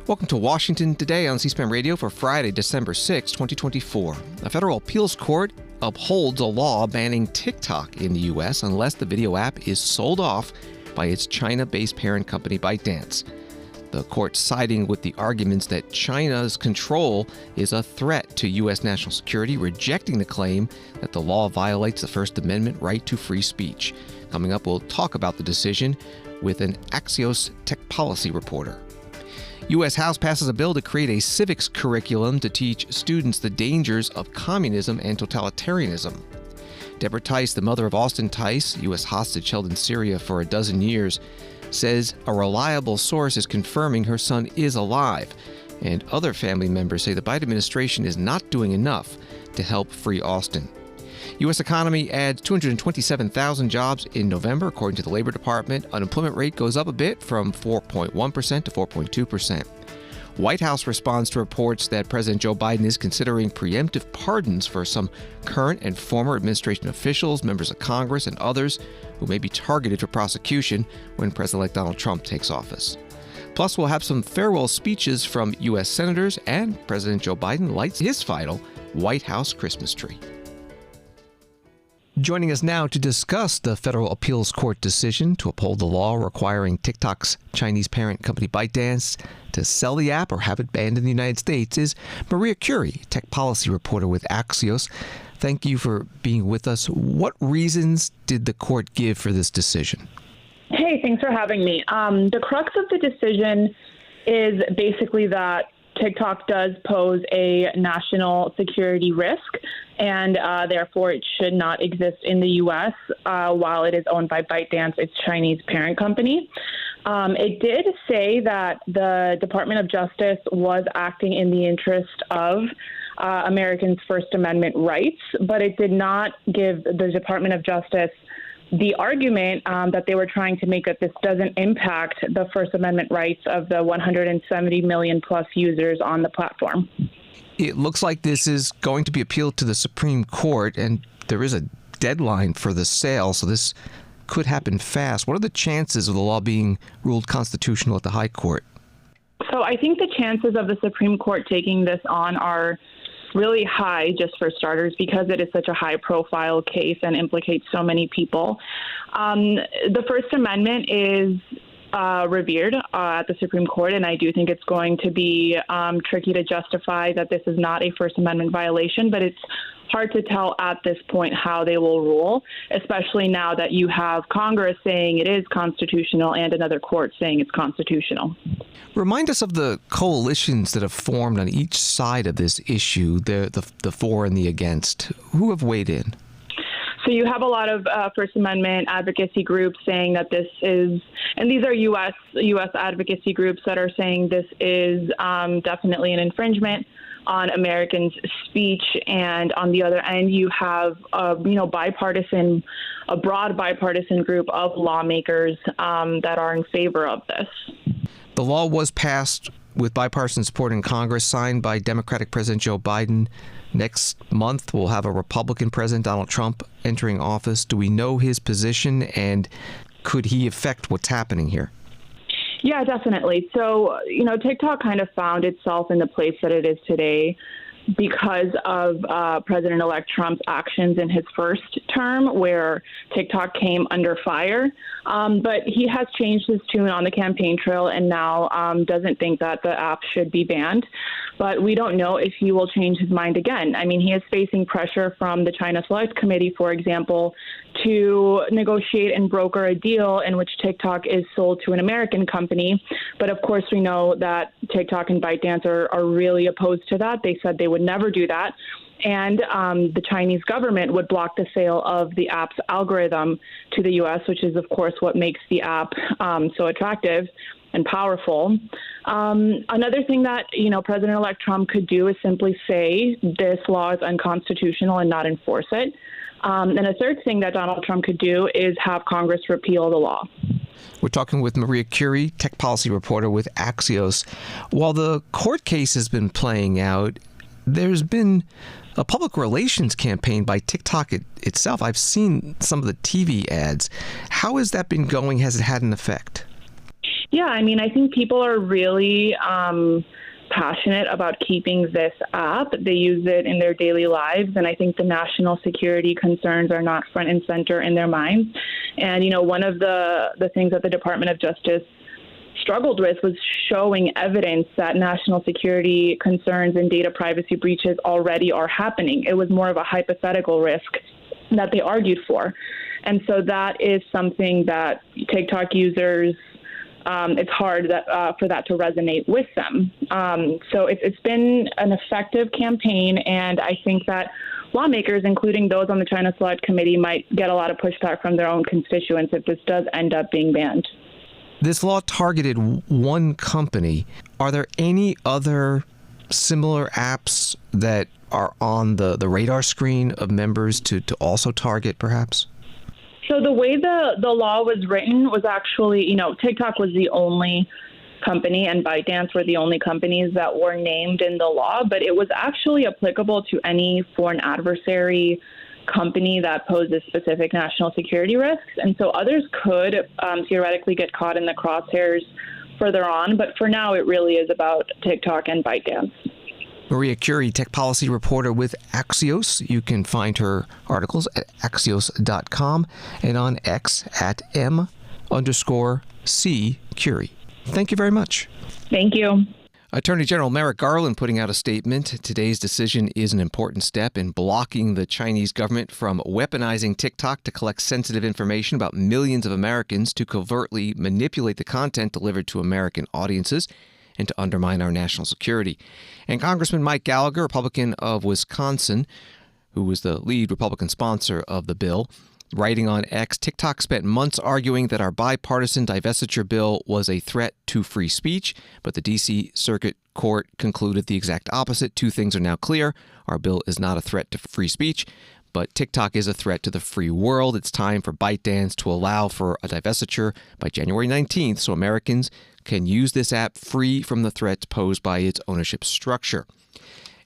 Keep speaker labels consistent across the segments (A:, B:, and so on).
A: Welcome to Washington Today on C-SPAN Radio for Friday, December 6, 2024. A federal appeals court upholds a law banning TikTok in the U.S. unless the video app is sold off by its China-based parent company ByteDance. The court siding with the arguments that China's control is a threat to U.S. national security, rejecting the claim that the law violates the First Amendment right to free speech. Coming up, we'll talk about the decision with an Axios tech policy reporter. U.S. House passes a bill to create a civics curriculum to teach students the dangers of communism and totalitarianism. Debra Tice, the mother of Austin Tice, U.S. hostage held in Syria for a dozen years, says a reliable source is confirming her son is alive, and other family members say the Biden administration is not doing enough to help free Austin. U.S. economy adds 227,000 jobs in November, according to the Labor Department. Unemployment rate goes up a bit from 4.1% to 4.2%. White House responds to reports that President Joe Biden is considering preemptive pardons for some current and former administration officials, members of Congress, and others who may be targeted for prosecution when President-elect Donald Trump takes office. Plus, we'll have some farewell speeches from U.S. senators, and President Joe Biden lights his final White House Christmas tree. Joining us now to discuss the federal appeals court decision to uphold the law requiring TikTok's Chinese parent company ByteDance to sell the app or have it banned in the United States is Maria Curie, tech policy reporter with Axios. Thank you for being with us. What reasons did the court give for this decision?
B: Hey, thanks for having me. The crux of the decision is basically that TikTok does pose a national security risk, and therefore it should not exist in the U.S. While it is owned by ByteDance, its Chinese parent company. It did say that the Department of Justice was acting in the interest of Americans' First Amendment rights, but it did not give the Department of Justice the argument that they were trying to make that this doesn't impact the First Amendment rights of the 170 million plus users on the platform.
A: It looks like this is going to be appealed to the Supreme Court, and there is a deadline for the sale, so this could happen fast. What are the chances of the law being ruled constitutional at the High Court?
B: So I think the chances of the Supreme Court taking this on are really high, just for starters, because it is such a high-profile case and implicates so many people. The First Amendment is revered at the Supreme Court, and I do think it's going to be tricky to justify that this is not a First Amendment violation, but it's hard to tell at this point how they will rule, especially now that you have Congress saying it is constitutional and another court saying it's constitutional.
A: Remind us of the coalitions that have formed on each side of this issue, the for and the against. Who have weighed in?
B: So you have a lot of First Amendment advocacy groups saying that this is, and these are U.S. advocacy groups that are saying this is definitely an infringement on Americans' speech, and on the other end, you have a broad bipartisan group of lawmakers that are in favor of this.
A: The law was passed with bipartisan support in Congress, signed by Democratic President Joe Biden. Next month, we'll have a Republican President, Donald Trump, entering office. Do we know his position, and could he affect what's happening here?
B: Yeah, definitely. So, TikTok kind of found itself in the place that it is today because of President-elect Trump's actions in his first term, where TikTok came under fire. But he has changed his tune on the campaign trail and now doesn't think that the app should be banned. But we don't know if he will change his mind again. I mean, he is facing pressure from the China Select Committee, for example, to negotiate and broker a deal in which TikTok is sold to an American company. But of course, we know that TikTok and ByteDance are really opposed to that. They said they would never do that. And the Chinese government would block the sale of the app's algorithm to the U.S., which is, of course, what makes the app so attractive and powerful. Another thing that, President-elect Trump could do is simply say this law is unconstitutional and not enforce it. And a third thing that Donald Trump could do is have Congress repeal the law.
A: We're talking with Maria Curie, tech policy reporter with Axios. While the court case has been playing out, there's been a public relations campaign by TikTok itself. I've seen some of the TV ads. How has that been going? Has it had an effect?
B: Yeah, I mean, I think people are really passionate about keeping this app. They use it in their daily lives, and I think the national security concerns are not front and center in their minds. And, you know, one of the things that the Department of Justice struggled with was showing evidence that national security concerns and data privacy breaches already are happening. It was more of a hypothetical risk that they argued for. And so that is something that TikTok users, it's hard for that to resonate with them. So it's been an effective campaign, and I think that lawmakers, including those on the China Select Committee, might get a lot of pushback from their own constituents if this does end up being banned.
A: This law targeted one company. Are there any other similar apps that are on the radar screen of members to also target, perhaps?
B: So the way the law was written was actually, you know, TikTok was the only company and ByteDance were the only companies that were named in the law, but it was actually applicable to any foreign adversary company that poses specific national security risks. And so others could theoretically get caught in the crosshairs further on, but for now it really is about TikTok and ByteDance.
A: Maria Curie, tech policy reporter with Axios. You can find her articles at axios.com and on X at @M_C Curie. Thank you very much.
B: Thank you.
A: Attorney General Merrick Garland putting out a statement. Today's decision is an important step in blocking the Chinese government from weaponizing TikTok to collect sensitive information about millions of Americans to covertly manipulate the content delivered to American audiences and to undermine our national security. And Congressman Mike Gallagher, Republican of Wisconsin, who was the lead Republican sponsor of the bill, writing on X, TikTok spent months arguing that our bipartisan divestiture bill was a threat to free speech, but the D.C. Circuit Court concluded the exact opposite. Two things are now clear. Our bill is not a threat to free speech, but TikTok is a threat to the free world. It's time for ByteDance to allow for a divestiture by January 19th so Americans can use this app free from the threats posed by its ownership structure.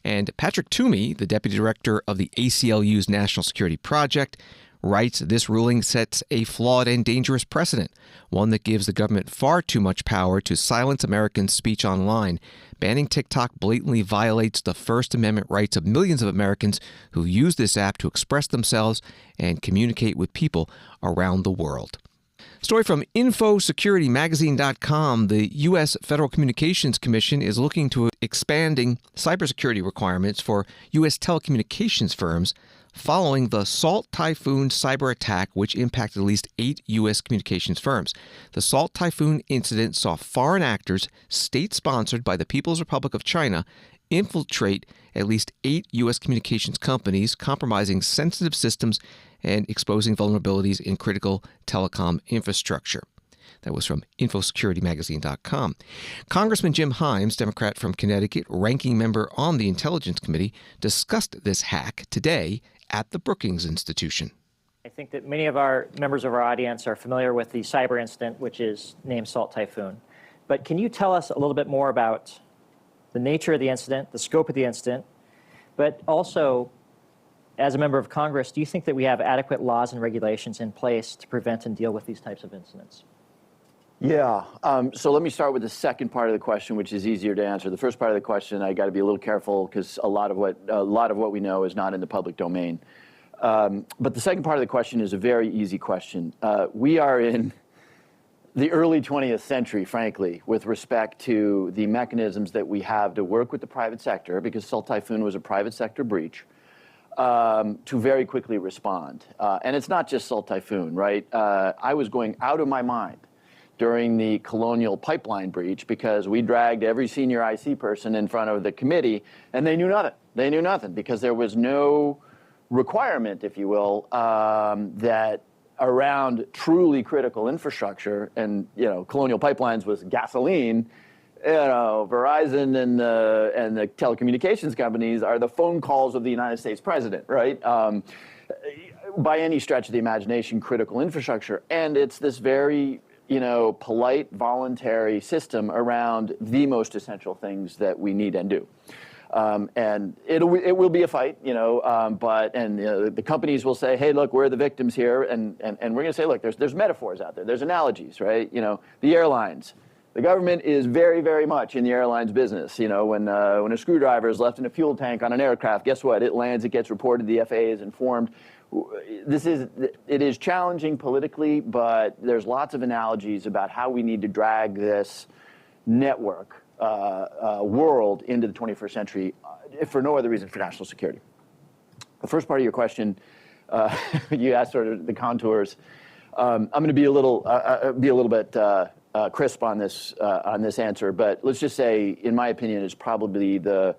A: And Patrick Toomey, the deputy director of the ACLU's National Security Project, writes, this ruling sets a flawed and dangerous precedent, one that gives the government far too much power to silence American speech online. Banning TikTok blatantly violates the First Amendment rights of millions of Americans who use this app to express themselves and communicate with people around the world. Story from InfoSecurityMagazine.com. The U.S. Federal Communications Commission is looking to expanding cybersecurity requirements for U.S. telecommunications firms following the Salt Typhoon cyber attack, which impacted at least 8 U.S. communications firms. The Salt Typhoon incident saw foreign actors, state-sponsored by the People's Republic of China, infiltrate at least 8 U.S. communications companies, compromising sensitive systems and exposing vulnerabilities in critical telecom infrastructure. That was from InfoSecurityMagazine.com. Congressman Jim Himes, Democrat from Connecticut, ranking member on the Intelligence Committee, discussed this hack today at the Brookings Institution.
C: I think that many of our members of our audience are familiar with the cyber incident, which is named Salt Typhoon. But can you tell us a little bit more about the nature of the incident, the scope of the incident, but also, as a member of Congress, do you think that we have adequate laws and regulations in place to prevent and deal with these types of incidents?
D: Yeah. So let me start with the second part of the question, which is easier to answer. The first part of the question, I got to be a little careful because a lot of what we know is not in the public domain. But the second part of the question is a very easy question. We are in the early 20th century, frankly, with respect to the mechanisms that we have to work with the private sector, because Salt Typhoon was a private sector breach, to very quickly respond. And it's not just Salt Typhoon, right? I was going out of my mind during the Colonial Pipeline breach because we dragged every senior IC person in front of the committee, and they knew nothing. They knew nothing because there was no requirement, if you will, that around truly critical infrastructure, and Colonial Pipelines was gasoline. Verizon and the telecommunications companies are the phone calls of the United States president, right? By any stretch of the imagination, critical infrastructure, and it's this very polite, voluntary system around the most essential things that we need and do. And it will be a fight, but the companies will say, hey, look, we're the victims here. And we're going to say, look, there's metaphors out there. There's analogies, right? The airlines, The government is very, very much in the airlines business. You know, when a screwdriver is left in a fuel tank on an aircraft, guess what? It lands, it gets reported, the FAA is informed. It is challenging politically, but there's lots of analogies about how we need to drag this network world into the 21st century, if for no other reason, for national security. The first part of your question, you asked sort of the contours. I'm going to be a little bit crisp on this answer, but let's just say, in my opinion, it's probably the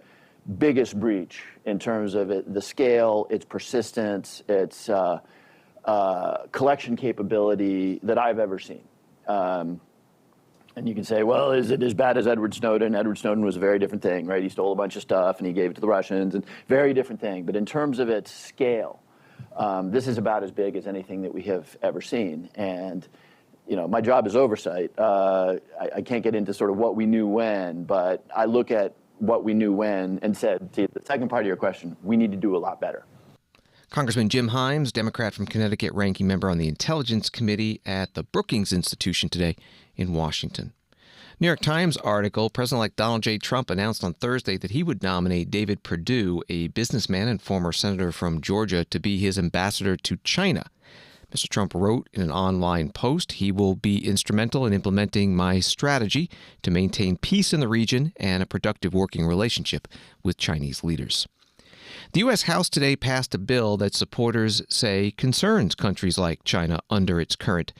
D: biggest breach in terms of the scale, its persistence, its collection capability that I've ever seen. And you can say, well, is it as bad as Edward Snowden? Edward Snowden was a very different thing, right? He stole a bunch of stuff and he gave it to the Russians, and very different thing. But in terms of its scale, this is about as big as anything that we have ever seen. And you know, my job is oversight. I can't get into sort of what we knew when, but I look at what we knew when and said, to the second part of your question, we need to do a lot better.
A: Congressman Jim Himes, Democrat from Connecticut, ranking member on the Intelligence Committee at the Brookings Institution today in Washington. New York Times article, President-elect Donald J. Trump announced on Thursday that he would nominate David Perdue, a businessman and former senator from Georgia, to be his ambassador to China. Mr. Trump wrote in an online post, "He will be instrumental in implementing my strategy to maintain peace in the region and a productive working relationship with Chinese leaders." The U.S. House today passed a bill that supporters say concerns countries like China under its current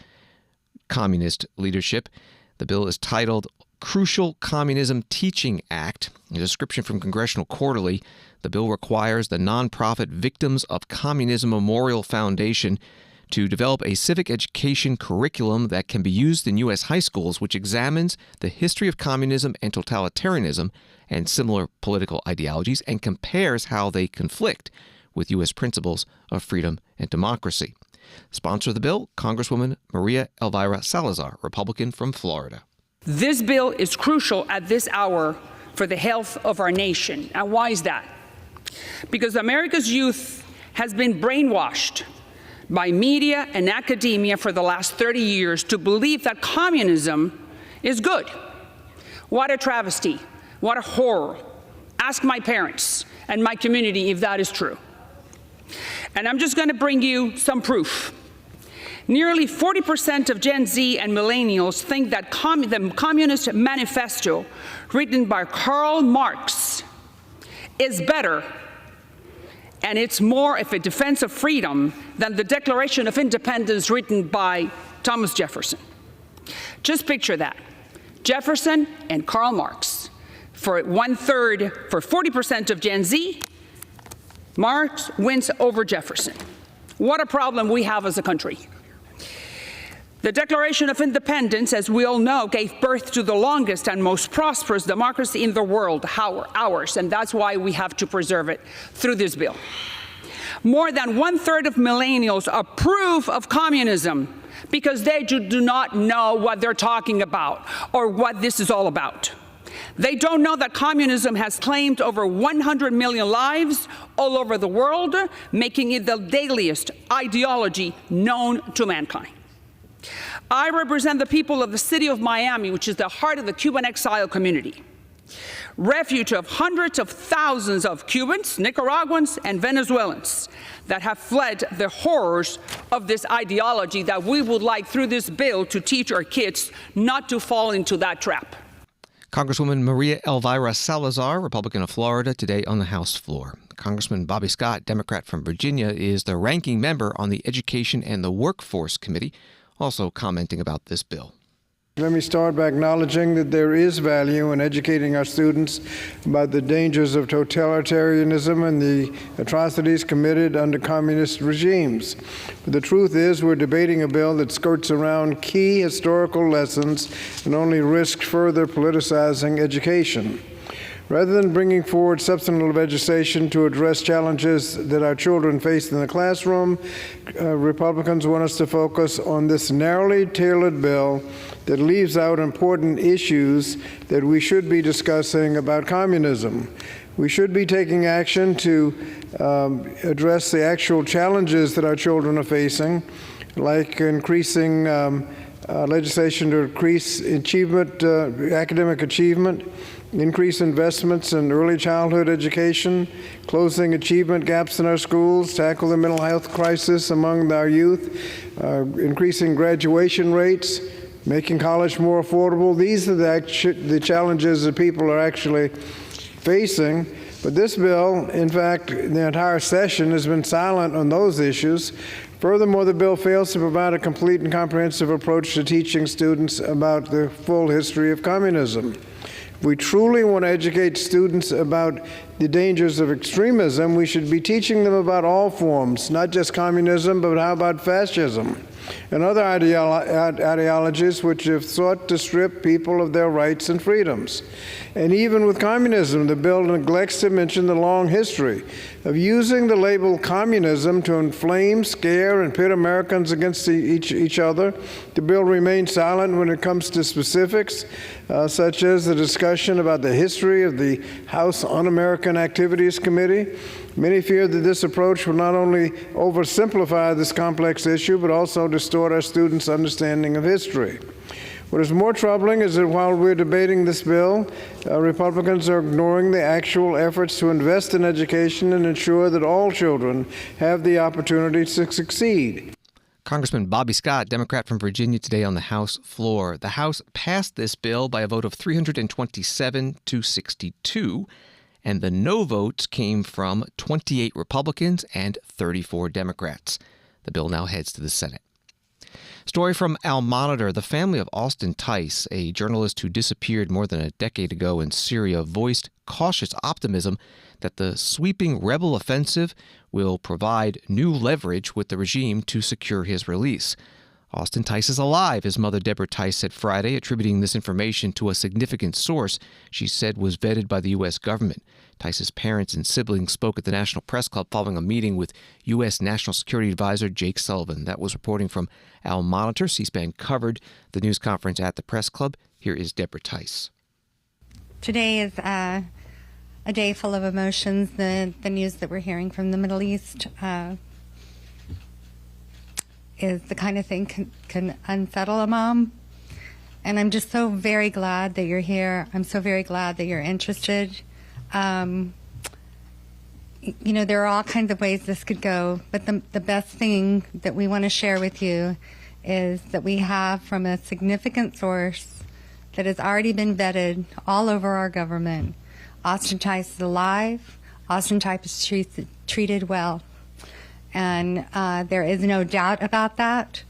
A: communist leadership. The bill is titled Crucial Communism Teaching Act. A description from Congressional Quarterly, the bill requires the nonprofit Victims of Communism Memorial Foundation to develop a civic education curriculum that can be used in U.S. high schools, which examines the history of communism and totalitarianism and similar political ideologies and compares how they conflict with U.S. principles of freedom and democracy. Sponsor of the bill, Congresswoman Maria Elvira Salazar, Republican from Florida.
E: This bill is crucial at this hour for the health of our nation. And why is that? Because America's youth has been brainwashed by media and academia for the last 30 years to believe that communism is good. What a travesty. What a horror. Ask my parents and my community if that is true. And I'm just going to bring you some proof. Nearly 40% of Gen Z and millennials think that the Communist Manifesto written by Karl Marx is better, and it's more of a defense of freedom than the Declaration of Independence written by Thomas Jefferson. Just picture that. Jefferson and Karl Marx. For 1/3, for 40% of Gen Z, Marx wins over Jefferson. What a problem we have as a country. The Declaration of Independence, as we all know, gave birth to the longest and most prosperous democracy in the world, ours, and that's why we have to preserve it through this bill. More than 1/3 of millennials approve of communism because they do not know what they're talking about or what this is all about. They don't know that communism has claimed over 100 million lives all over the world, making it the deadliest ideology known to mankind. I represent the people of the city of Miami, which is the heart of the Cuban exile community, refuge of hundreds of thousands of Cubans, Nicaraguans, and Venezuelans that have fled the horrors of this ideology that we would like, through this bill, to teach our kids not to fall into that trap.
A: Congresswoman Maria Elvira Salazar, Republican of Florida, today on the House floor. Congressman Bobby Scott, Democrat from Virginia, is the ranking member on the Education and the Workforce Committee, also commenting about this bill.
F: Let me start by acknowledging that there is value in educating our students about the dangers of totalitarianism and the atrocities committed under communist regimes. But the truth is, we're debating a bill that skirts around key historical lessons and only risks further politicizing education. Rather than bringing forward substantive legislation to address challenges that our children face in the classroom, Republicans want us to focus on this narrowly tailored bill that leaves out important issues that we should be discussing about communism. We should be taking action to address the actual challenges that our children are facing, like increasing legislation to increase achievement, academic achievement, increase investments in early childhood education, closing achievement gaps in our schools, tackle the mental health crisis among our youth, increasing graduation rates, making college more affordable. These are the challenges that people are actually facing. But this bill, in fact, the entire session has been silent on those issues. Furthermore, the bill fails to provide a complete and comprehensive approach to teaching students about the full history of communism. If we truly want to educate students about the dangers of extremism, we should be teaching them about all forms, not just communism, but how about fascism and other ideologies which have sought to strip people of their rights and freedoms. And even with communism, the bill neglects to mention the long history of using the label communism to inflame, scare, and pit Americans against each other. The bill remains silent when it comes to specifics, such as the discussion about the history of the House Un-American Activities Committee. Many fear that this approach will not only oversimplify this complex issue, but also distort our students' understanding of history. What is more troubling is that while we're debating this bill, Republicans are ignoring the actual efforts to invest in education and ensure that all children have the opportunity to succeed.
A: Congressman Bobby Scott, Democrat from Virginia, today on the House floor. The House passed this bill by a vote of 327 to 62, and the no votes came from 28 Republicans and 34 Democrats. The bill now heads to the Senate. Story from Al Monitor. The family of Austin Tice, a journalist who disappeared more than a decade ago in Syria, voiced cautious optimism that the sweeping rebel offensive will provide new leverage with the regime to secure his release. Austin Tice is alive, his mother Debra Tice said Friday, attributing this information to a significant source she said was vetted by the U.S. government. Tice's parents and siblings spoke at the National Press Club following a meeting with U.S. National Security Advisor Jake Sullivan. That was reporting from Al Monitor. C-SPAN covered the news conference at the Press Club. Here is Debra Tice.
G: Today is a day full of emotions. The news that we're hearing from the Middle East is the kind of thing can unsettle a mom. And I'm just so very glad that you're here. I'm so very glad that you're interested. You know, there are all kinds of ways this could go, but the best thing that we want to share with you is that we have from a significant source that has already been vetted all over our government. Austin Tice is alive. Austin Tice is treated well. And there is no doubt about that.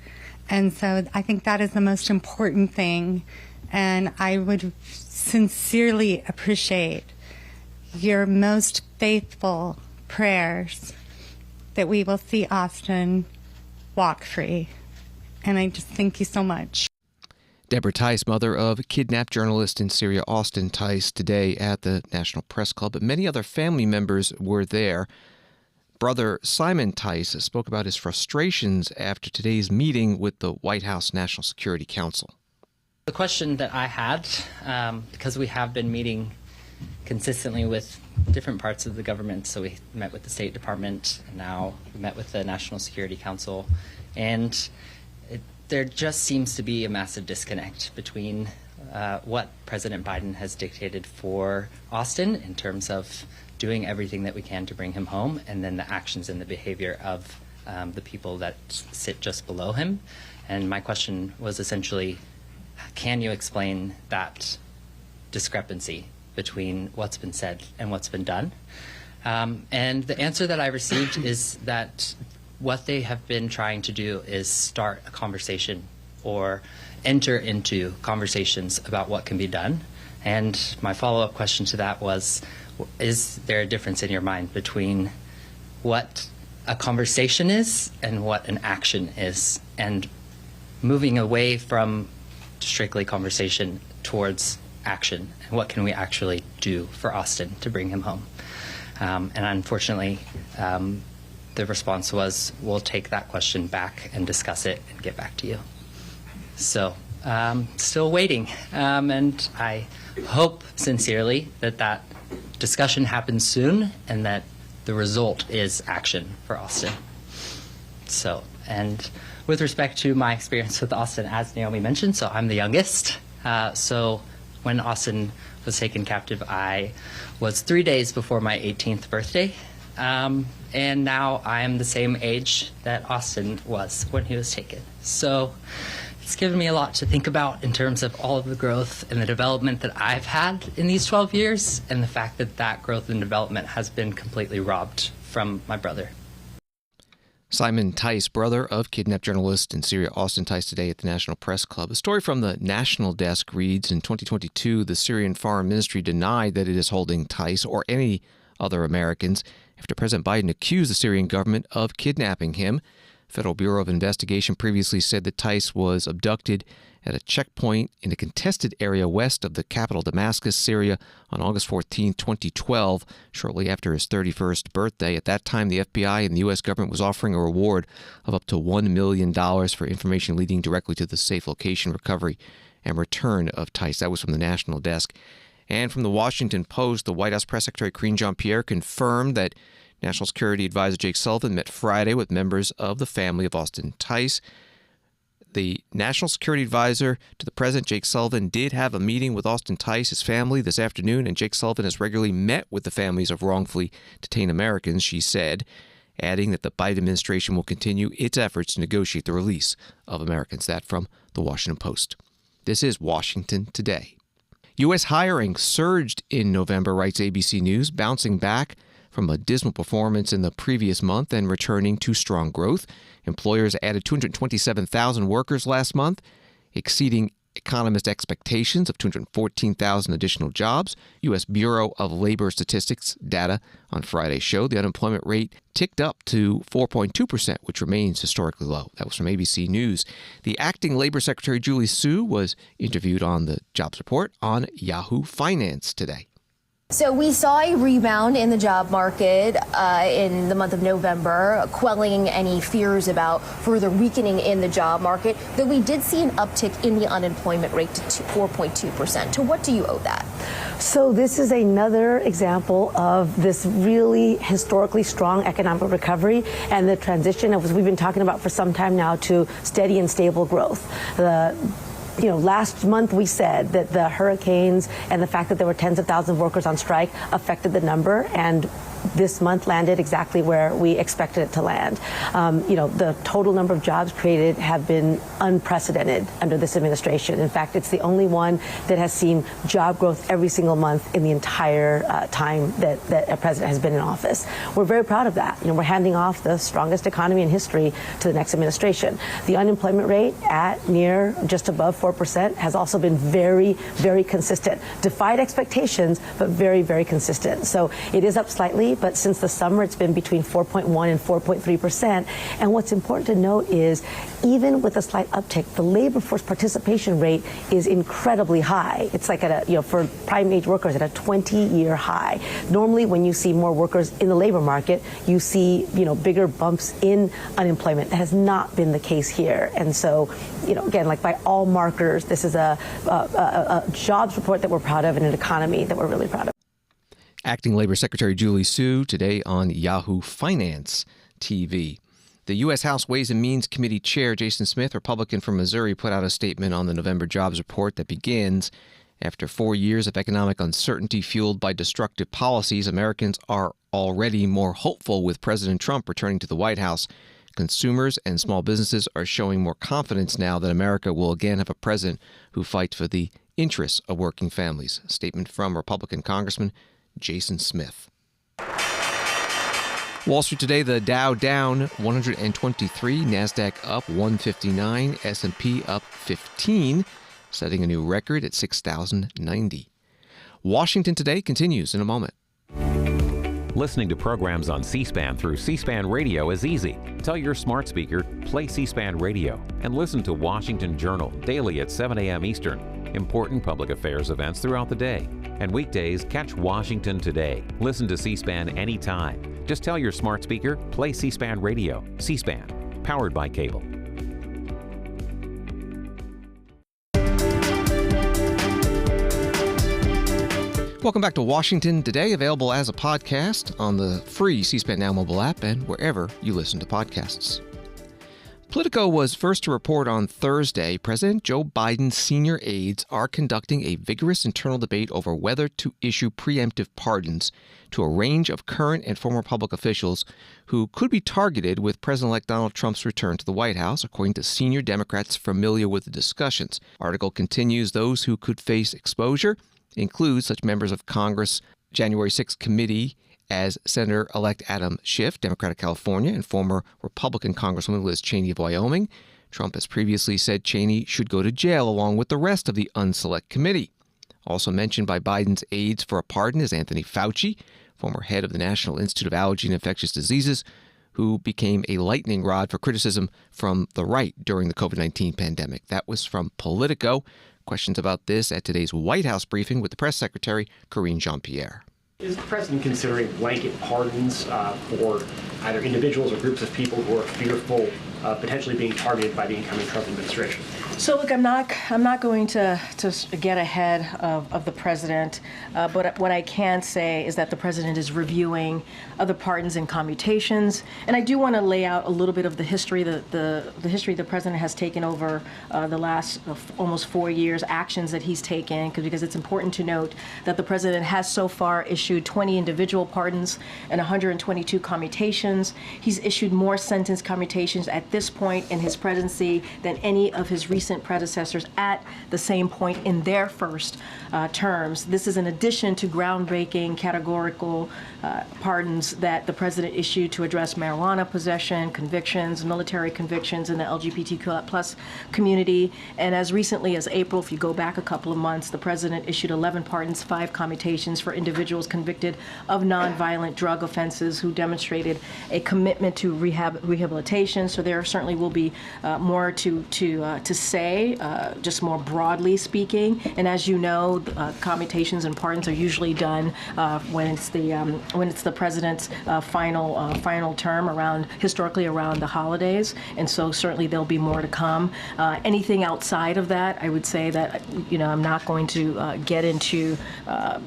G: And so I think that is the most important thing. And I would sincerely appreciate your most faithful prayers that we will see Austin walk free. And I just thank you so much.
A: Debra Tice, mother of kidnapped journalist in Syria Austin Tice, today at the National Press Club. But many other family members were there. Brother Simon Tice spoke about his frustrations after today's meeting with the White House National Security Council.
H: The question that I had, because we have been meeting consistently with different parts of the government, so we met with the State Department, and now we met with the National Security Council, and there just seems to be a massive disconnect between what President Biden has dictated for Austin in terms of doing everything that we can to bring him home, and then the actions and the behavior of the people that sit just below him. And my question was essentially, can you explain that discrepancy between what's been said and what's been done? And the answer that I received is that what they have been trying to do is start a conversation or enter into conversations about what can be done. And my follow-up question to that was, is there a difference in your mind between what a conversation is and what an action is, and moving away from strictly conversation towards action, and what can we actually do for Austin to bring him home? And unfortunately, the response was, we'll take that question back and discuss it and get back to you. So still waiting, and I hope sincerely that that discussion happens soon and that the result is action for Austin. So, and with respect to my experience with Austin, as Naomi mentioned, so I'm the youngest. So when Austin was taken captive, I was 3 days before my 18th birthday. And now I am the same age that Austin was when he was taken. So it's given me a lot to think about in terms of all of the growth and the development that I've had in these 12 years, and the fact that that growth and development has been completely robbed from my brother.
A: Simon Tice, brother of kidnapped journalist in Syria Austin Tice, today at the National Press Club. A story from the National Desk reads, in 2022, the Syrian Foreign Ministry denied that it is holding Tice or any other Americans after President Biden accused the Syrian government of kidnapping him. Federal Bureau of Investigation previously said that Tice was abducted at a checkpoint in a contested area west of the capital Damascus, Syria, on August 14, 2012, shortly after his 31st birthday. At that time, the FBI and the U.S. government was offering a reward of up to $1 million for information leading directly to the safe location, recovery, and return of Tice. That was from the National Desk. And from the Washington Post, the White House Press Secretary Karine Jean-Pierre confirmed that National Security Advisor Jake Sullivan met Friday with members of the family of Austin Tice. The National Security Advisor to the President, Jake Sullivan, did have a meeting with Austin Tice, his family, this afternoon, and Jake Sullivan has regularly met with the families of wrongfully detained Americans, she said, adding that the Biden administration will continue its efforts to negotiate the release of Americans. That from the Washington Post. This is Washington Today. U.S. hiring surged in November, writes ABC News, bouncing back from a dismal performance in the previous month and returning to strong growth. Employers added 227,000 workers last month, exceeding economist expectations of 214,000 additional jobs. U.S. Bureau of Labor Statistics data on Friday showed the unemployment rate ticked up to 4.2%, which remains historically low. That was from ABC News. The acting Labor Secretary, Julie Su, was interviewed on the jobs report on Yahoo Finance today.
I: So we saw a rebound in the job market in the month of November, quelling any fears about further weakening in the job market, though we did see an uptick in the unemployment rate to 4.2%. To what do you owe that?
J: So this is another example of this really historically strong economic recovery and the transition of, as we've been talking about for some time now, to steady and stable growth. Last month we said that the hurricanes and the fact that there were tens of thousands of workers on strike affected the number, and this month landed exactly where we expected it to land. The total number of jobs created have been unprecedented under this administration. In fact, it's the only one that has seen job growth every single month in the entire time that a president has been in office. We're very proud of that. We're handing off the strongest economy in history to the next administration. The unemployment rate at near just above 4% has also been very, very consistent. Defied expectations, but very, very consistent. So it is up slightly, but since the summer, it's been between 4.1 and 4.3%. And what's important to note is, even with a slight uptick, the labor force participation rate is incredibly high. It's like for prime age workers at a 20-year high. Normally, when you see more workers in the labor market, you see, bigger bumps in unemployment. That has not been the case here. And so, again, like by all markers, this is a jobs report that we're proud of and an economy that we're really proud of.
A: Acting Labor Secretary Julie Su today on Yahoo Finance TV. The U.S. House Ways and Means Committee Chair Jason Smith, Republican from Missouri, put out a statement on the November jobs report that begins, after 4 years of economic uncertainty fueled by destructive policies, Americans are already more hopeful with President Trump returning to the White House. Consumers and small businesses are showing more confidence now that America will again have a president who fights for the interests of working families. A statement from Republican Congressman Jason Smith. Wall Street today, the Dow down 123, NASDAQ up 159, S&P up 15, setting a new record at 6,090. Washington Today continues in a moment.
K: Listening to programs on C-SPAN through C-SPAN Radio is easy. Tell your smart speaker, play C-SPAN Radio, and listen to Washington Journal daily at 7 a.m. Eastern. Important public affairs events throughout the day. And weekdays, catch Washington Today. Listen to C-SPAN anytime. Just tell your smart speaker, play C-SPAN Radio. C-SPAN, powered by cable.
A: Welcome back to Washington Today, available as a podcast on the free C-SPAN Now mobile app and wherever you listen to podcasts. Politico was first to report on Thursday President Joe Biden's senior aides are conducting a vigorous internal debate over whether to issue preemptive pardons to a range of current and former public officials who could be targeted with President-elect Donald Trump's return to the White House, according to senior Democrats familiar with the discussions. Article continues those who could face exposure include such members of Congress' January 6th committee as Senator-elect Adam Schiff, Democrat of California, and former Republican Congresswoman Liz Cheney of Wyoming. Trump has previously said Cheney should go to jail along with the rest of the unselect committee. Also mentioned by Biden's aides for a pardon is Anthony Fauci, former head of the National Institute of Allergy and Infectious Diseases, who became a lightning rod for criticism from the right during the COVID-19 pandemic. That was from Politico. Questions about this at today's White House briefing with the press secretary, Karine Jean-Pierre.
L: Is the president considering blanket pardons for either individuals or groups of people who are fearful of potentially being targeted by the incoming Trump administration?
M: So look, I'm not going to get ahead of the president, but what I can say is that the president is reviewing other pardons and commutations, and I do want to lay out a little bit of the history. The history the president has taken over the last almost 4 years, actions that he's taken, because it's important to note that the president has so far issued 20 individual pardons and 122 commutations. He's issued more sentence commutations at this point in his presidency than any of his recent predecessors at the same point in their first terms. This is in addition to groundbreaking categorical pardons that the president issued to address marijuana possession, convictions, military convictions in the LGBTQ plus community. And as recently as April, if you go back a couple of months, the president issued 11 pardons, 5 commutations for individuals convicted of nonviolent drug offenses who demonstrated a commitment to rehabilitation. So there certainly will be more to say, just more broadly speaking. And as you know, commutations and pardons are usually done when it's the president's final term historically around the holidays. And so certainly there'll be more to come. Anything outside of that, I would say that I'm not going to get into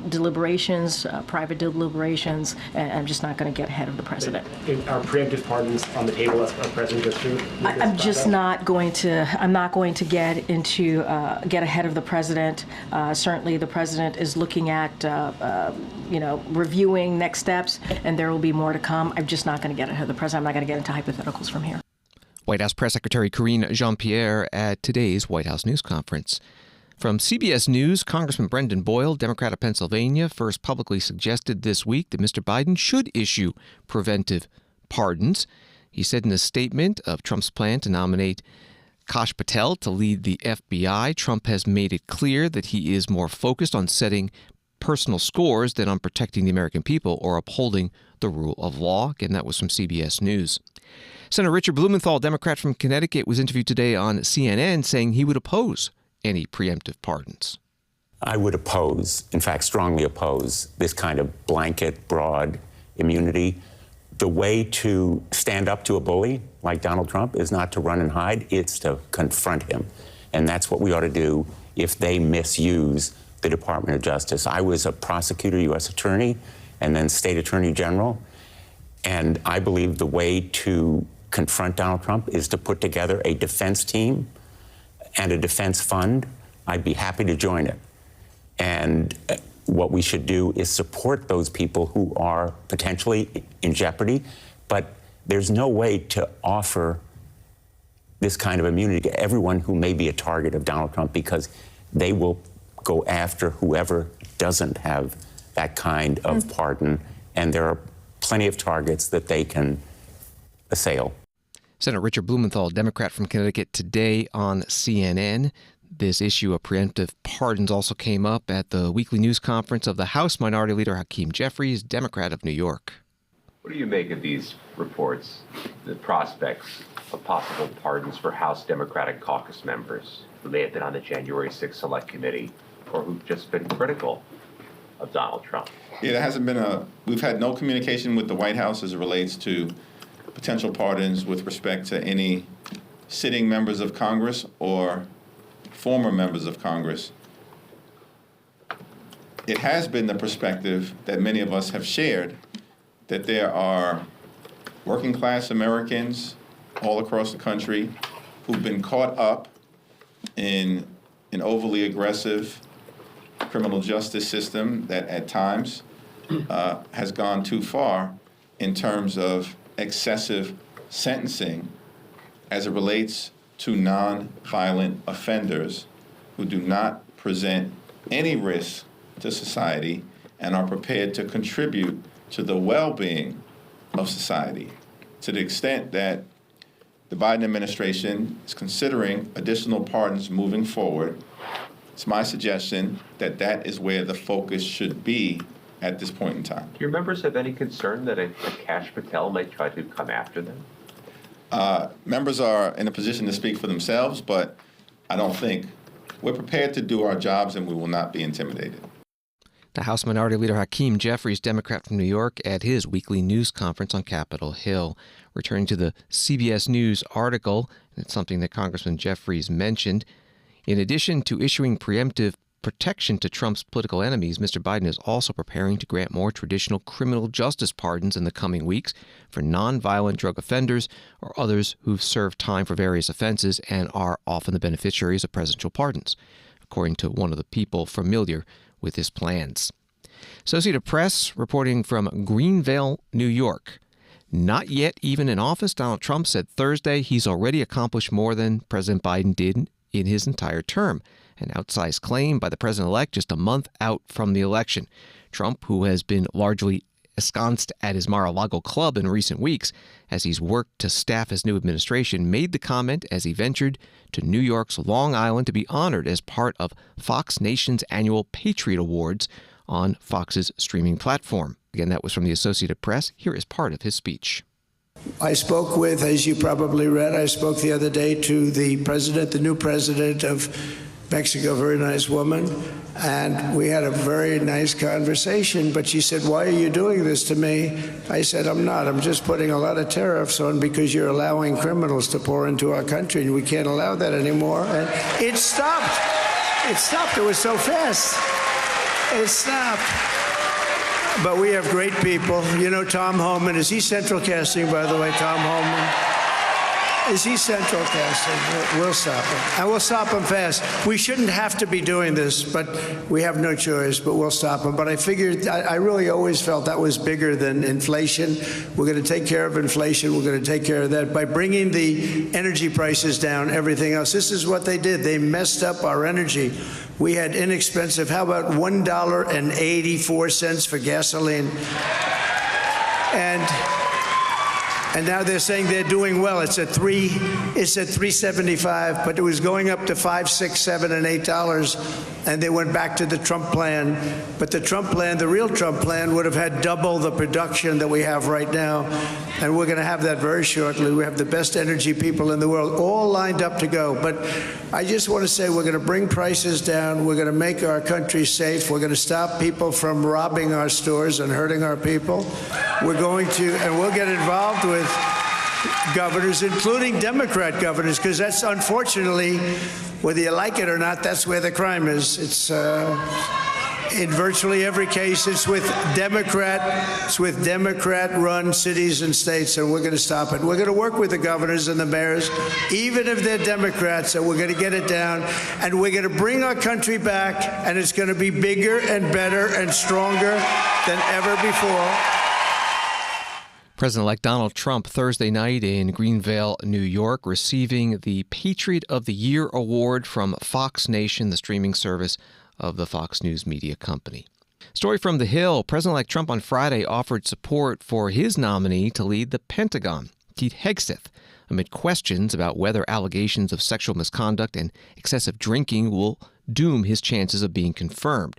M: deliberations, private deliberations, and I'm just not going to get ahead of the president.
L: Are preemptive pardons on the table as the president goes through?
M: I'm just not going to. I'm not going to get ahead of the president. Certainly, the president is looking at reviewing next steps, and there will be more to come. I'm just not going to get ahead of the president. I'm not going to get into hypotheticals from here.
A: White House Press Secretary Karine Jean-Pierre at today's White House news conference. From CBS News, Congressman Brendan Boyle, Democrat of Pennsylvania, first publicly suggested this week that Mr. Biden should issue preventive pardons. He said in a statement of Trump's plan to nominate Kash Patel to lead the FBI, Trump has made it clear that he is more focused on setting personal scores than on protecting the American people or upholding the rule of law. Again, that was from CBS News. Senator Richard Blumenthal, Democrat from Connecticut, was interviewed today on CNN saying he would oppose any preemptive pardons.
N: I would oppose, in fact, strongly oppose this kind of blanket, broad immunity. The way to stand up to a bully like Donald Trump is not to run and hide, it's to confront him. And that's what we ought to do if they misuse the Department of Justice. I was a prosecutor, U.S. attorney, and then state attorney general. And I believe the way to confront Donald Trump is to put together a defense team and a defense fund. I'd be happy to join it. And what we should do is support those people who are potentially in jeopardy, but there's no way to offer this kind of immunity to everyone who may be a target of Donald Trump, because they will go after whoever doesn't have that kind of pardon, and there are plenty of targets that they can assail.
A: Senator Richard Blumenthal, Democrat from Connecticut, today on CNN. This issue of preemptive pardons also came up at the weekly news conference of the House Minority Leader Hakeem Jeffries, Democrat of New York.
O: What do you make of these reports, the prospects of possible pardons for House Democratic Caucus members who may have been on the January 6th Select Committee or who've just been critical of Donald Trump?
P: Yeah, there hasn't been we've had no communication with the White House as it relates to potential pardons with respect to any sitting members of Congress or former members of Congress. It has been the perspective that many of us have shared that there are working class Americans all across the country who've been caught up in an overly aggressive criminal justice system that at times has gone too far in terms of excessive sentencing as it relates to non-violent offenders who do not present any risk to society and are prepared to contribute to the well-being of society. To the extent that the Biden administration is considering additional pardons moving forward, it's my suggestion that that is where the focus should be at this point in time.
O: Do your members have any concern that a Kash Patel may try to come after them?
P: Members are in a position to speak for themselves, but I don't think we're prepared to do our jobs and we will not be intimidated.
A: The House Minority Leader Hakeem Jeffries, Democrat from New York, at his weekly news conference on Capitol Hill. Returning to the CBS News article, it's something that Congressman Jeffries mentioned. In addition to issuing preemptive protection to Trump's political enemies, Mr. Biden is also preparing to grant more traditional criminal justice pardons in the coming weeks for nonviolent drug offenders or others who've served time for various offenses and are often the beneficiaries of presidential pardons, according to one of the people familiar with his plans. Associated Press reporting from Greenville, New York. Not yet even in office, Donald Trump said Thursday he's already accomplished more than President Biden did in his entire term, an outsized claim by the president-elect just a month out from the election. Trump, who has been largely ensconced at his Mar-a-Lago club in recent weeks as he's worked to staff his new administration, made the comment as he ventured to New York's Long Island to be honored as part of Fox Nation's annual Patriot Awards on Fox's streaming platform. Again, that was from the Associated Press. Here is part of his speech.
Q: I spoke with, as you probably read, I spoke the other day to the president, the new president of Mexico, a very nice woman, and we had a very nice conversation, but she said, "Why are you doing this to me?" I said, "I'm not. I'm just putting a lot of tariffs on because you're allowing criminals to pour into our country, and we can't allow that anymore." And it stopped. It stopped. It was so fast. It stopped. But we have great people. You know Tom Homan. Is he Central Casting, by the way, Tom Homan? Is he Central Casting? We'll stop him. And we'll stop him fast. We shouldn't have to be doing this, but we have no choice, but we'll stop him. But I figured, I really always felt that was bigger than inflation. We're going to take care of inflation. We're going to take care of that by bringing the energy prices down, everything else. This is what they did. They messed up our energy. We had inexpensive, how about $1.84 for gasoline? And now they're saying they're doing well. It's at $3.75, but it was going up to $5, $6, $7, and $8, and they went back to the Trump plan. But the Trump plan, the real Trump plan, would have had double the production that we have right now, and we're going to have that very shortly. We have the best energy people in the world, all lined up to go. But I just want to say we're going to bring prices down. We're going to make our country safe. We're going to stop people from robbing our stores and hurting our people. We're going to, and we'll get involved with governors, including Democrat governors, because that's unfortunately, whether you like it or not, that's where the crime is. It's in virtually every case, it's with Democrat-run cities and states, and we're going to stop it. We're going to work with the governors and the mayors, even if they're Democrats, and we're going to get it down, and we're going to bring our country back, and it's going to be bigger and better and stronger than ever before.
A: President-elect Donald Trump Thursday night in Greenville, New York, receiving the Patriot of the Year award from Fox Nation, the streaming service of the Fox News media company. Story from The Hill. President-elect Trump on Friday offered support for his nominee to lead the Pentagon, Pete Hegseth, amid questions about whether allegations of sexual misconduct and excessive drinking will doom his chances of being confirmed.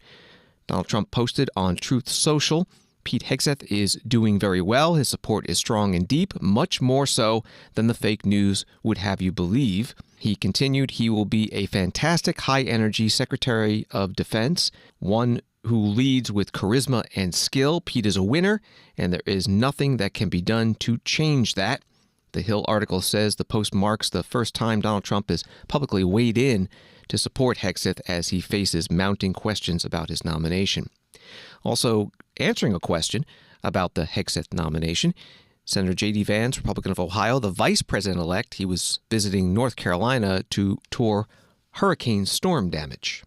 A: Donald Trump posted on Truth Social, Pete Hegseth is doing very well. His support is strong and deep, much more so than the fake news would have you believe. He continued, he will be a fantastic high-energy Secretary of Defense, one who leads with charisma and skill. Pete is a winner, and there is nothing that can be done to change that. The Hill article says the post marks the first time Donald Trump has publicly weighed in to support Hegseth as he faces mounting questions about his nomination. Also answering a question about the Hegseth nomination, Senator J.D. Vance, Republican of Ohio, the vice president-elect, he was visiting North Carolina to tour hurricane storm damage.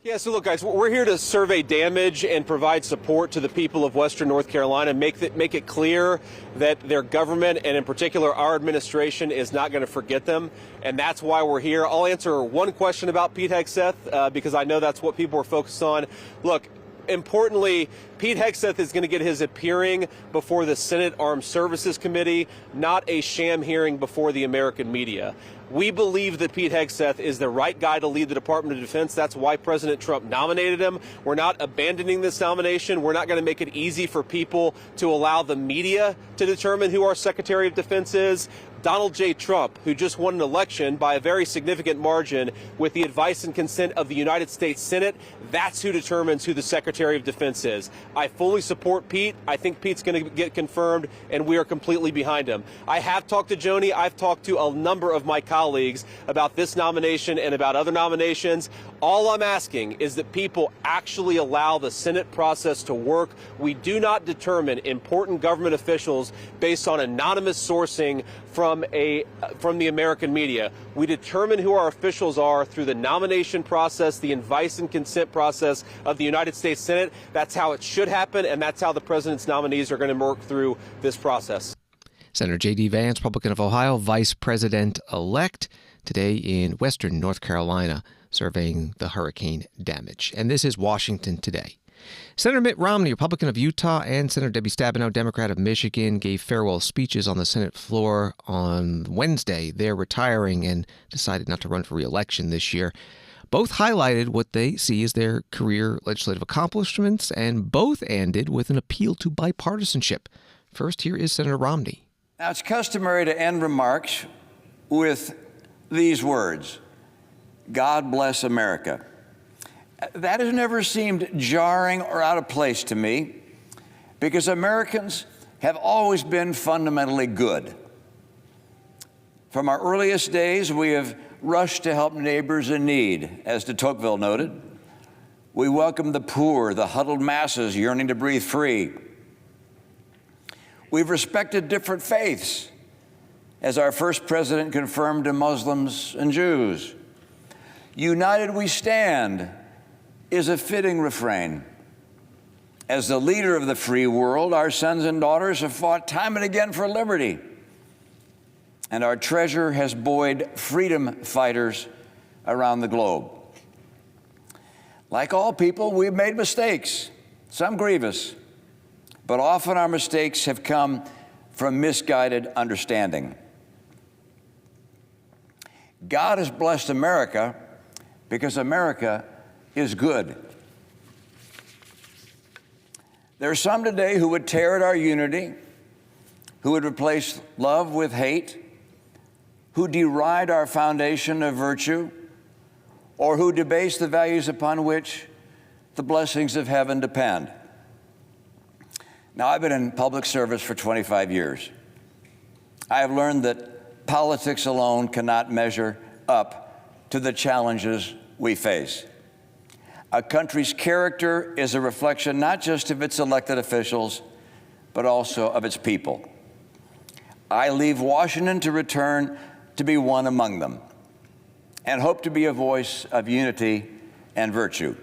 R: Yeah, so look, guys, we're here to survey damage and provide support to the people of Western North Carolina, make it clear that their government, and in particular our administration, is not going to forget them, and that's why we're here. I'll answer one question about Pete Hegseth, because I know that's what people are focused on. Look, importantly, Pete Hegseth is going to get his appearing before the Senate Armed Services Committee, not a sham hearing before the American media. We believe that Pete Hegseth is the right guy to lead the Department of Defense. That's why President Trump nominated him. We're not abandoning this nomination. We're not going to make it easy for people to allow the media to determine who our Secretary of Defense is. Donald J. Trump, who just won an election by a very significant margin with the advice and consent of the United States Senate, that's who determines who the Secretary of Defense is. I fully support Pete. I think Pete's going to get confirmed, and we are completely behind him. I have talked to Joni. I've talked to a number of my colleagues about this nomination and about other nominations. All I'm asking is that people actually allow the Senate process to work. We do not determine important government officials based on anonymous sourcing from the American media. We determine who our officials are through the nomination process, the advice and consent process of the United States Senate. That's how it should happen, and that's how the president's nominees are going to work through this process.
A: Senator J.D. Vance, Republican of Ohio, vice president-elect, today in Western North Carolina, surveying the hurricane damage. And this is Washington Today. Senator Mitt Romney, Republican of Utah, and Senator Debbie Stabenow, Democrat of Michigan, gave farewell speeches on the Senate floor on Wednesday. They're retiring and decided not to run for re-election this year. Both highlighted what they see as their career legislative accomplishments, and both ended with an appeal to bipartisanship. First, here is Senator Romney.
S: Now, it's customary to end remarks with these words: God bless America. That has never seemed jarring or out of place to me, because Americans have always been fundamentally good. From our earliest days, we have rushed to help neighbors in need, as de Tocqueville noted. We welcomed the poor, the huddled masses yearning to breathe free. We've respected different faiths, as our first president confirmed to Muslims and Jews. United we stand is a fitting refrain. As the leader of the free world, our sons and daughters have fought time and again for liberty, and our treasure has buoyed freedom fighters around the globe. Like all people, we've made mistakes, some grievous, but often our mistakes have come from misguided understanding. God has blessed America because America is good. There are some today who would tear at our unity, who would replace love with hate, who deride our foundation of virtue, or who debase the values upon which the blessings of heaven depend. Now, I've been in public service for 25 years. I have learned that politics alone cannot measure up to the challenges we face. A country's character is a reflection not just of its elected officials, but also of its people. I leave Washington to return to be one among them, and hope to be a voice of unity and virtue.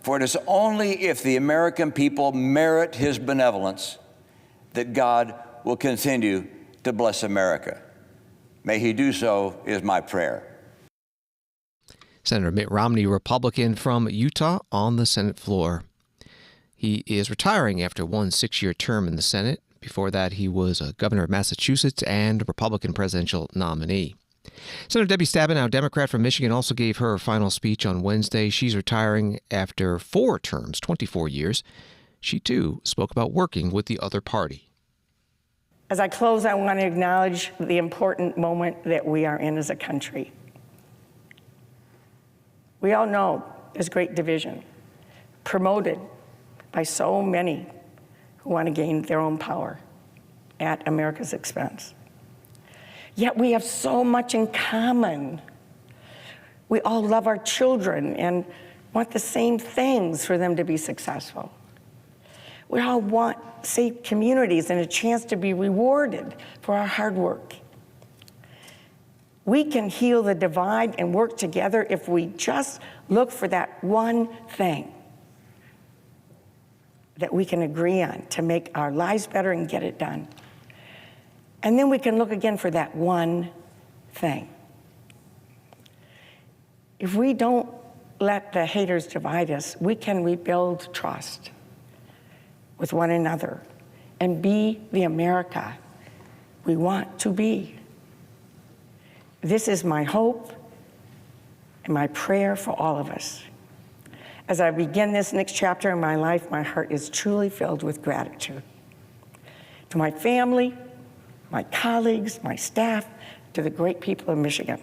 S: For it is only if the American people merit his benevolence that God will continue to bless America. May he do so, is my prayer.
A: Senator Mitt Romney, Republican from Utah, on the Senate floor. He is retiring after one 6-year term in the Senate. Before that, he was a governor of Massachusetts and a Republican presidential nominee. Senator Debbie Stabenow, Democrat from Michigan, also gave her final speech on Wednesday. She's retiring after 4 terms, 24 years. She, too, spoke about working with the other party.
T: As I close, I want to acknowledge the important moment that we are in as a country. We all know there's great division, promoted by so many who want to gain their own power at America's expense. Yet we have so much in common. We all love our children and want the same things for them to be successful. We all want safe communities and a chance to be rewarded for our hard work. We can heal the divide and work together if we just look for that one thing that we can agree on to make our lives better and get it done. And then we can look again for that one thing. If we don't let the haters divide us, we can rebuild trust with one another and be the America we want to be. This is my hope and my prayer for all of us. As I begin this next chapter in my life, my heart is truly filled with gratitude. To my family, my colleagues, my staff, to the great people of Michigan.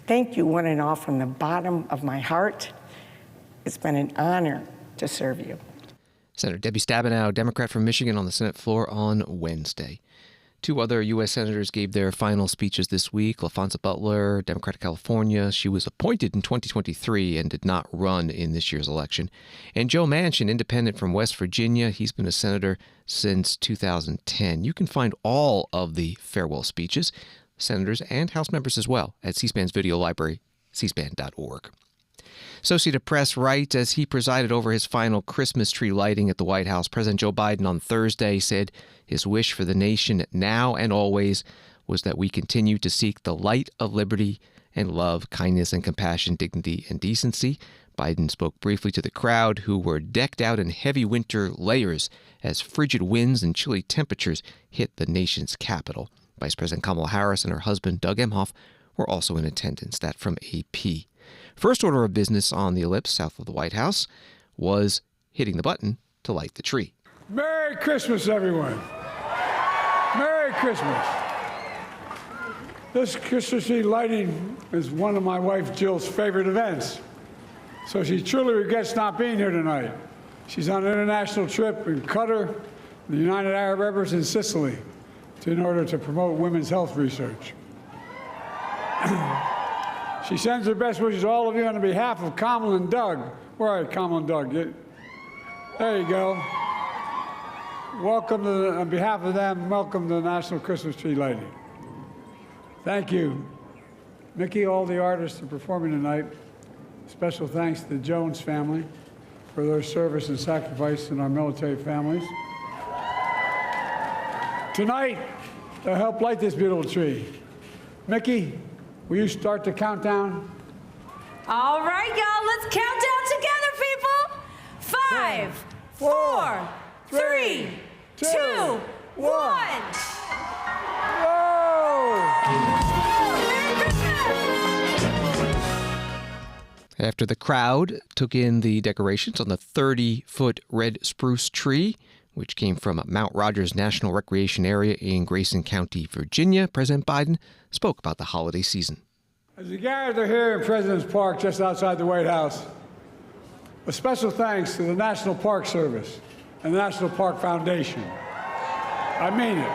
T: Thank you one and all from the bottom of my heart. It's been an honor to serve you.
A: Senator Debbie Stabenow, Democrat from Michigan, on the Senate floor on Wednesday. Two other U.S. senators gave their final speeches this week. LaFonza Butler, Democrat of California. She was appointed in 2023 and did not run in this year's election. And Joe Manchin, independent from West Virginia. He's been a senator since 2010. You can find all of the farewell speeches, senators and House members as well, at C-SPAN's video library, cspan.org. Associated Press writes, as he presided over his final Christmas tree lighting at the White House, President Joe Biden on Thursday said his wish for the nation now and always was that we continue to seek the light of liberty and love, kindness and compassion, dignity and decency. Biden spoke briefly to the crowd, who were decked out in heavy winter layers as frigid winds and chilly temperatures hit the nation's capital. Vice President Kamala Harris and her husband, Doug Emhoff, were also in attendance. That from AP. First order of business on the ellipse south of the White House was hitting the button to light the tree.
U: Merry Christmas, everyone. Merry Christmas. This Christmas tree lighting is one of my wife Jill's favorite events, so she truly regrets not being here tonight. She's on an international trip in Qatar, the United Arab Emirates, and Sicily in order to promote women's health research. She sends her best wishes to all of you on behalf of Kamala and Doug. Where are you, Kamala and Doug? There you go. Welcome on behalf of them, welcome to the National Christmas Tree Lighting. Thank you. Mickey, all the artists are performing tonight. Special thanks to the Jones family for their service and sacrifice in our military families. Tonight, to help light this beautiful tree, Mickey, will you start the countdown?
V: All right, y'all, let's count down together, people. 5, 4, 3, 2, 1.
A: After the crowd took in the decorations on the 30-foot red spruce tree, which came from Mount Rogers National Recreation Area in Grayson County, Virginia, President Biden spoke about the holiday season.
U: As we gather here in President's Park just outside the White House, a special thanks to the National Park Service and the National Park Foundation. I mean it.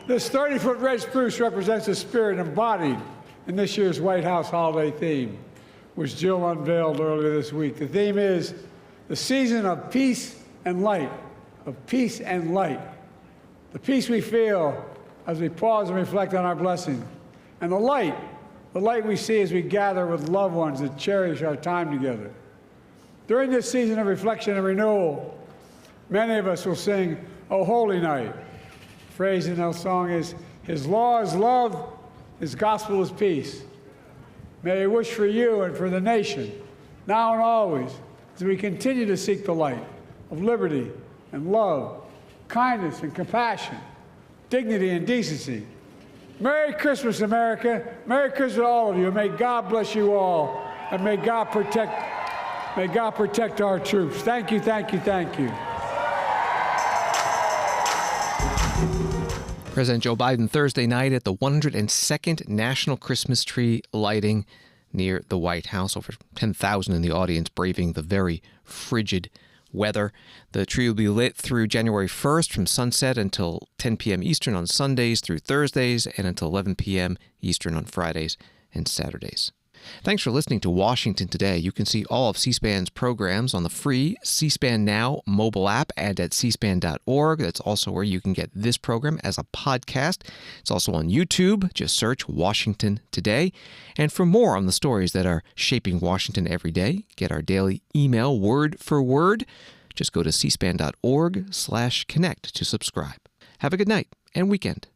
U: This 30-foot red spruce represents the spirit embodied in this year's White House holiday theme, which Jill unveiled earlier this week. The theme is the season of peace and light, of peace and light. The peace we feel as we pause and reflect on our blessing. And the light we see as we gather with loved ones that cherish our time together. During this season of reflection and renewal, many of us will sing, "O Holy Night." The phrase in our song is, "His law is love, His gospel is peace." May I wish for you and for the nation, now and always, as we continue to seek the light of liberty and love, kindness and compassion, dignity and decency. Merry Christmas, America. Merry Christmas to all of you. May God bless you all, and may God protect our troops. Thank you, thank you, thank you.
A: President Joe Biden Thursday night at the 102nd National Christmas Tree lighting near the White House. Over 10,000 in the audience braving the very frigid weather. The tree will be lit through January 1st from sunset until 10 p.m. Eastern on Sundays through Thursdays and until 11 p.m. Eastern on Fridays and Saturdays. Thanks for listening to Washington Today. You can see all of C-SPAN's programs on the free C-SPAN Now mobile app and at cspan.org. That's also where you can get this program as a podcast. It's also on YouTube. Just search Washington Today. And for more on the stories that are shaping Washington every day, get our daily email word for word. Just go to cspan.org/connect to subscribe. Have a good night and weekend.